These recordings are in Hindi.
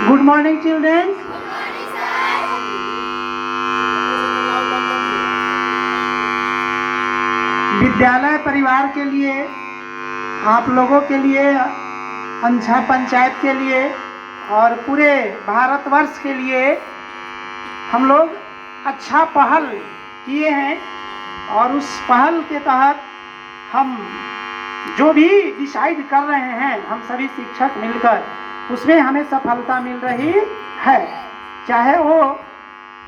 Good morning, children. विद्यालय परिवार के लिए, आप लोगों के लिए, अंछा पंचायत के लिए और पूरे भारतवर्ष के लिए हम लोग अच्छा पहल किए हैं और उस पहल के तहत हम जो भी डिसाइड कर रहे हैं, हम सभी शिक्षक मिलकर, उसमें हमें सफलता मिल रही है। चाहे वो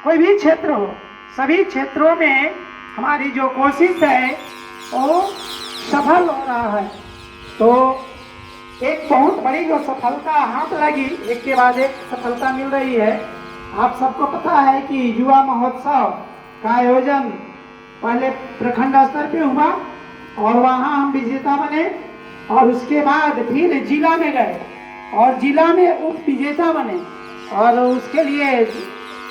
कोई भी क्षेत्र हो, सभी क्षेत्रों में हमारी जो कोशिश है वो सफल हो रहा है। तो एक बहुत बड़ी जो सफलता हाथ लगी, एक के बाद एक सफलता मिल रही है। आप सबको पता है कि युवा महोत्सव का आयोजन पहले प्रखंड स्तर पे हुआ और वहाँ हम विजेता बने और उसके बाद फिर जिला में गए और जिला में उप विजेता बने और उसके लिए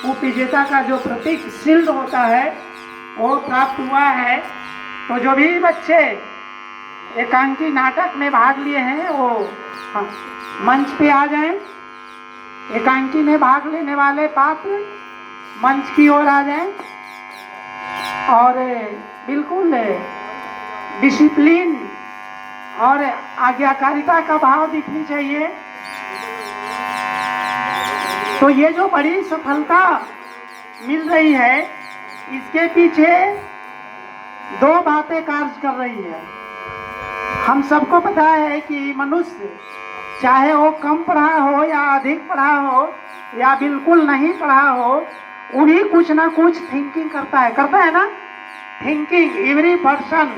उप विजेता का जो प्रतीक शील्ड होता है वो प्राप्त हुआ है। तो जो भी बच्चे एकांकी नाटक में भाग लिए हैं वो मंच पे आ जाएं। एकांकी में भाग लेने वाले पात्र मंच की ओर आ जाएं और बिल्कुल डिसिप्लिन और आज्ञाकारिता का भाव दिखनी चाहिए। तो ये जो बड़ी सफलता मिल रही है, इसके पीछे दो बातें कार्य कर रही है। हम सबको पता है कि मनुष्य चाहे वो कम पढ़ा हो या अधिक पढ़ा हो या बिल्कुल नहीं पढ़ा हो, वो भी कुछ ना कुछ थिंकिंग करता है ना। Thinking, every person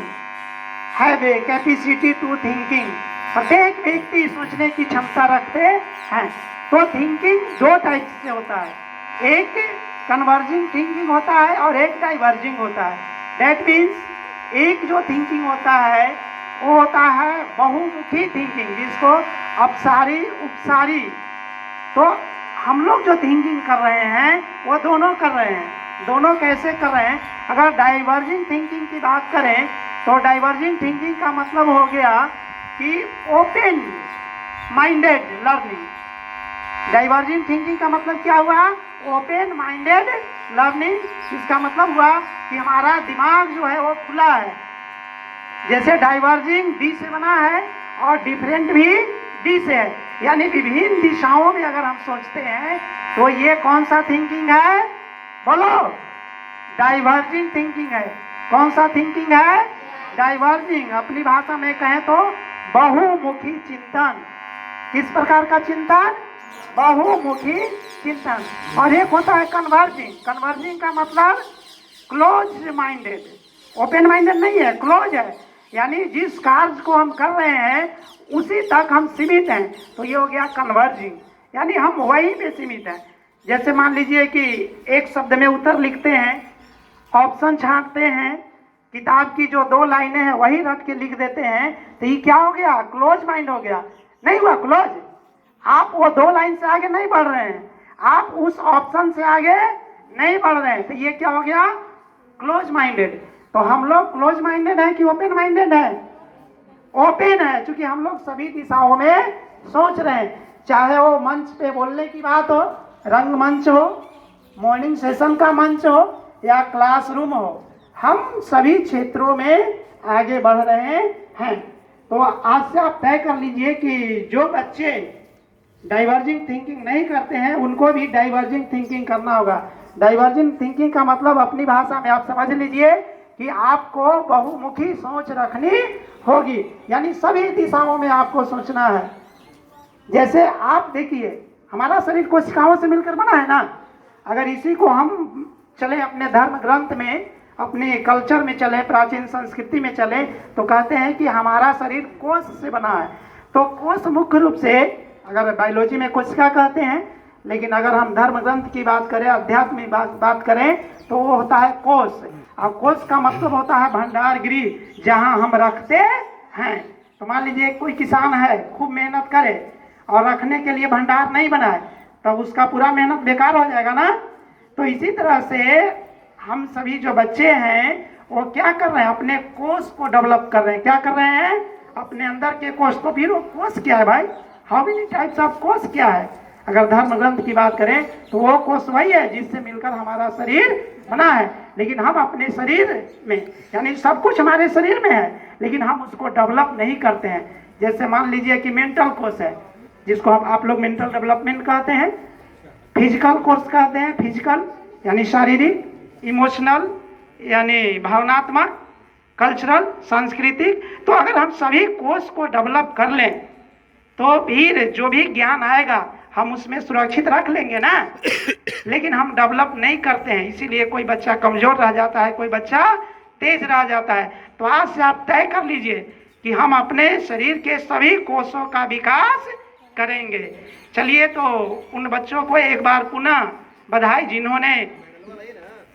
have a capacity to thinking. प्रत्येक व्यक्ति सोचने की क्षमता रखते हैं। तो थिंकिंग दो टाइप से होता है, एक कन्वर्जिंग थिंकिंग होता है और एक डाइवर्जिंग होता है। दैट मीन्स एक जो थिंकिंग होता है वो होता है बहुमुखी थिंकिंग, जिसको अपसारी उपसारी। तो हम लोग जो थिंकिंग कर रहे हैं वो दोनों कर रहे हैं। दोनों कैसे कर रहे हैं? अगर डाइवर्जिंग थिंकिंग की बात करें तो डाइवर्जिंग थिंकिंग का मतलब हो गया कि open minded learning. Diverging thinking का मतलब क्या हुआ? Open minded learning. इसका मतलब हुआ कि हमारा दिमाग जो है वो खुला है। जैसे डाइवर्जिंग डी से बना है और डिफरेंट भी डी से है, यानी विभिन्न दिशाओं में अगर हम सोचते हैं तो ये कौन सा थिंकिंग है? बोलो, डाइवर्जिंग थिंकिंग है। कौन सा थिंकिंग है? डाइवर्जिंग। अपनी भाषा में कहें तो बहुमुखी चिंतन। किस प्रकार का चिंतन? बहुमुखी चिंतन। और एक होता है कन्वर्जिंग। कन्वर्जिंग का मतलब क्लोज माइंडेड। ओपन माइंडेड नहीं है, क्लोज है, यानी जिस कार्य को हम कर रहे हैं उसी तक हम सीमित हैं। तो ये हो गया कन्वर्जिंग, यानी हम वही पे सीमित हैं। जैसे मान लीजिए कि एक शब्द में उत्तर लिखते हैं, ऑप्शन छांटते हैं, किताब की जो दो लाइनें हैं वही रट के लिख देते हैं, तो ये क्या हो गया? क्लोज माइंड हो गया। नहीं हुआ क्लोज? आप वो दो लाइन से आगे नहीं बढ़ रहे हैं, आप उस ऑप्शन से आगे नहीं बढ़ रहे हैं, तो ये क्या हो गया? Close minded. तो हम लोग क्लोज माइंडेड है कि ओपन माइंडेड है? ओपन है, क्योंकि हम लोग सभी दिशाओं में सोच रहे हैं। चाहे वो मंच पे बोलने की बात हो, रंगमंच हो, मॉर्निंग सेशन का मंच हो या क्लासरूम हो, हम सभी क्षेत्रों में आगे बढ़ रहे हैं। तो आज से आप तय कर लीजिए कि जो बच्चे डाइवर्जिंग थिंकिंग नहीं करते हैं उनको भी डाइवर्जिंग थिंकिंग करना होगा। डाइवर्जिंग थिंकिंग का मतलब अपनी भाषा में आप समझ लीजिए कि आपको बहुमुखी सोच रखनी होगी, यानी सभी दिशाओं में आपको सोचना है। जैसे आप देखिए, हमारा शरीर कोशिकाओं से मिलकर बना है ना। अगर इसी को हम चले अपने धर्म ग्रंथ में, अपने कल्चर में चले, प्राचीन संस्कृति में चले, तो कहते हैं कि हमारा शरीर कोश से बना है। तो कोश मुख्य रूप से, अगर बायोलॉजी में कोशिका कहते हैं, लेकिन अगर हम धर्म ग्रंथ की बात करें, अध्यात्म की बात करें, तो वो होता है कोश। अब कोश का मतलब होता है भंडार गृह, जहाँ हम रखते हैं। तो मान लीजिए कोई किसान है, खूब मेहनत करे और रखने के लिए भंडार नहीं बनाए, तब उसका पूरा मेहनत बेकार हो जाएगा ना। तो इसी तरह से हम सभी जो बच्चे हैं वो क्या कर रहे हैं? अपने कोश को डेवलप कर रहे हैं। क्या कर रहे हैं? अपने अंदर के कोश। तो फिर वो कोश क्या है भाई? हाउ मेनी टाइप्स ऑफ कोश क्या है? अगर धर्म ग्रंथ की बात करें तो वो कोष वही है जिससे मिलकर हमारा शरीर बना है। लेकिन हम अपने शरीर में, यानी सब कुछ हमारे शरीर में है, लेकिन हम उसको डेवलप नहीं करते हैं। जैसे मान लीजिए कि मेंटल कोर्स है, जिसको आप लोग मेंटल डेवलपमेंट कहते हैं, फिजिकल कोर्स कहते हैं, फिजिकल यानी शारीरिक, इमोशनल यानी भावनात्मक, कल्चरल सांस्कृतिक। तो अगर हम सभी कोर्स को डेवलप कर लें तो फिर जो भी ज्ञान आएगा हम उसमें सुरक्षित रख लेंगे ना। लेकिन हम डेवलप नहीं करते हैं, इसीलिए कोई बच्चा कमजोर रह जाता है, कोई बच्चा तेज रह जाता है। तो आज से आप तय कर लीजिए कि हम अपने शरीर के सभी कोषों का विकास करेंगे। चलिए, तो उन बच्चों को एक बार पुनः बधाई जिन्होंने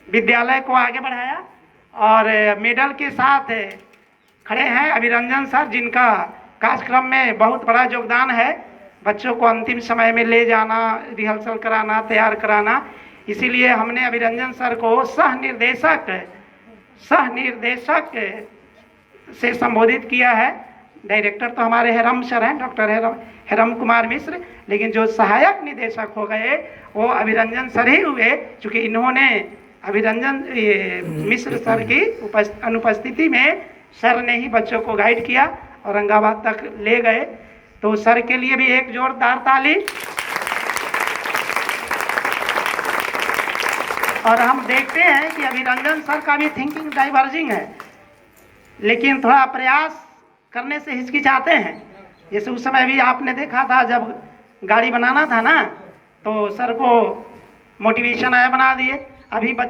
विद्यालय को आगे बढ़ाया और मेडल के साथ खड़े हैं अभिरंजन सर, जिनका कार्यक्रम में बहुत बड़ा योगदान है। बच्चों को अंतिम समय में ले जाना, रिहर्सल कराना, तैयार कराना, इसीलिए हमने अभिरंजन सर को सह निर्देशक से संबोधित किया है। डायरेक्टर तो हमारे हेरम सर हैं, डॉक्टर हेरम कुमार मिश्र, लेकिन जो सहायक निदेशक हो गए वो अभिरंजन सर ही हुए, क्योंकि इन्होंने अभिरंजन मिश्र सर की अनुपस्थिति में सर ने ही बच्चों को गाइड किया, औरंगाबाद तक ले गए। तो सर के लिए भी एक जोरदार ताली। और हम देखते हैं कि अभिरंजन सर का भी थिंकिंग डाइवर्जिंग है, लेकिन थोड़ा प्रयास करने से हिचकिचाते हैं। जैसे उस समय भी आपने देखा था जब गाड़ी बनाना था ना, तो सर को मोटिवेशन आया, बना दिए। अभी बच्चे